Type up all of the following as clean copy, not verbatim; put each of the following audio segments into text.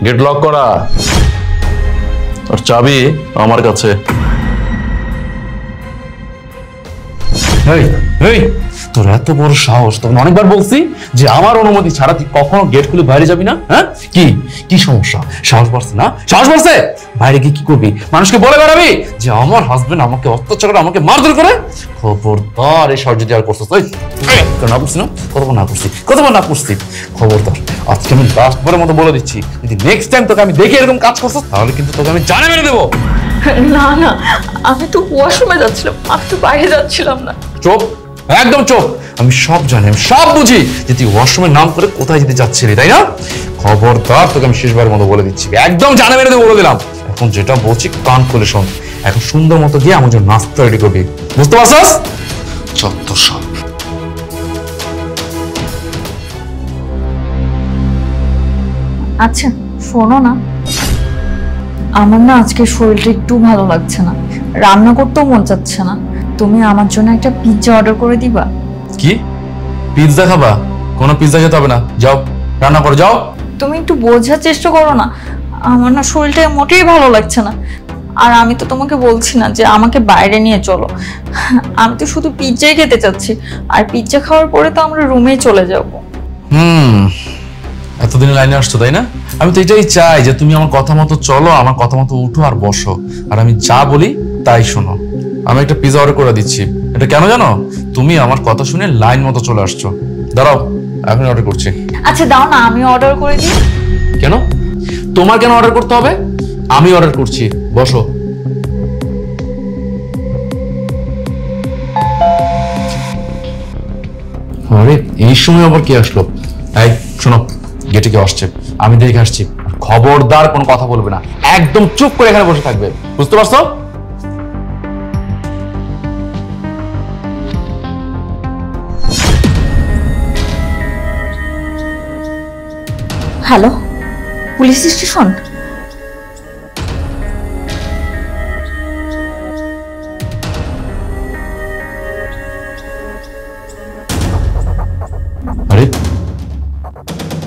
Gate lock করা, আর চাবি আমার কাছে। তোর এত বড় সাহস! তখন অনেকবার বলছি যে আমার অনুমতি ছাড়া তুই কখনো গেট খুলে বাইরে যাবি না। হ্যাঁ, কি কি সমস্যা? সাহস বাড়ছে না? সাহস বাড়ছে? বাইরে গিয়ে কি করবি? মানুষকে বলে বেড়াবি যে আমার হাজবেন্ড আমাকে অত্যাচার করে, আমাকে মারধর করে? খবরদার এই সাহস যদি আর করছিস। না করছি না? কতবার না করছি, কতবার না করছি। খবরদার, আজকে আমি লাস্টবারের মতো বলে দিচ্ছি, যদি নেক্সট টাইম তোকে আমি দেখি এরকম কাজ করছিস তাহলে কিন্তু তোকে আমি জানে মেরে দেবো। না না, আমি তো ওয়াশরুমে যাচ্ছিলাম, আমি তো বাইরে যাচ্ছিলাম না। চুপ, একদম চুপ। আমি সব জানি, আমি সব বুঝি যে তুই ওয়াশরুমের নাম করে কোথায় যেতে যাচ্ছিলি, তাই না? খবরদার, তোকে আমি শেষবারের মতো বলে দিচ্ছি, একদম জানে মেরে দেবো বলে দিলাম। এখন যেটা বলছি কান খুলে শোন। এখন সুন্দর মতো গিয়ে আমার জন্য নাস্তা রেডি করবি, বুঝতে পারছস? চত্বর সব। আচ্ছা শোনো না, আমার না আজকে শরীরটা একটু ভালো লাগছে না, রান্না করতেও মন চাচ্ছে না। তুমি আমার জন্য একটা পিৎজা অর্ডার করে দিবা? কি পিৎজা খাবা? কোনো পিৎজা খেতে হবে না, যাও রান্না করো, যাও। তুমি একটু বোঝার চেষ্টা করো না, আমার না শরীরটা মোটেই ভালো লাগছে না। আর আমি তো তোমাকে বলছি না যে আমাকে বাইরে নিয়ে চলো, আমি তো শুধু পিৎজাই খেতে চাচ্ছি। আর পিৎজা খাওয়ার পরে তো আমরা রুমেই চলে যাব। এতদিন লাইনে আসছো তাই না? আমি তো এটাই চাই যে তুমি আমার কথা মতো চলো, আমার কথা মতো উঠো আর বসো, আর আমি যা বলি তাই শোনো। আমি একটা পিৎজা অর্ডার করে দিচ্ছি। এটা কেন জানো? তুমি আমার কথা শুনে লাইন মতো চলে আসছো। দাঁড়াও, এখন অর্ডার করছি। আচ্ছা দাও না, আমি অর্ডার করে দিই। কেন? তোমার কেন অর্ডার করতে হবে? আমি অর্ডার করছি, বসো। আরে এই সময় আবার কি আসলো? এই শোনো, গেটে কেউ আসছে, আমি দেখে আসছি। খবরদার কোনো কথা বলবে না, একদম চুপ করে এখানে বসে থাকবে, বুঝতে পারছো? Hello, police station? আরে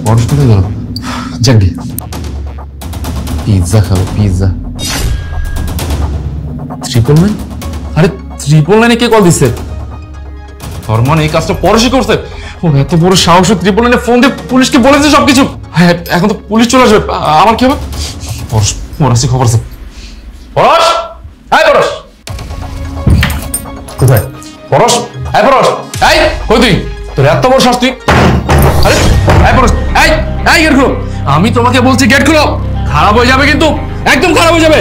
মানুষ কোথায় গেল? যাকে পিৎজা খাবো, পিৎজা। 999? আরে 999 কে কল দিচ্ছে? ফরমান এই কাজটা পরশই করছে। ও এত বড় সাহস, 999 ফোন দিয়ে পুলিশকে বলেছে সবকিছু। হ্যাঁ, এখন তো পুলিশ চলে আসবে, আমার কি হবে? পরশ, মরাসি খবর আছে। পরশ, হাই পরশ, কোথায় পরশ? হাই পরশ, এই কই তুই? তোর এত বড় সাহস তুই! আরে হাই পরশ, এই এই গেট খুলো। আমি তোমাকে বলছি গেট খুলো, খারাপ হয়ে যাবে কিন্তু, একদম খারাপ হয়ে যাবে।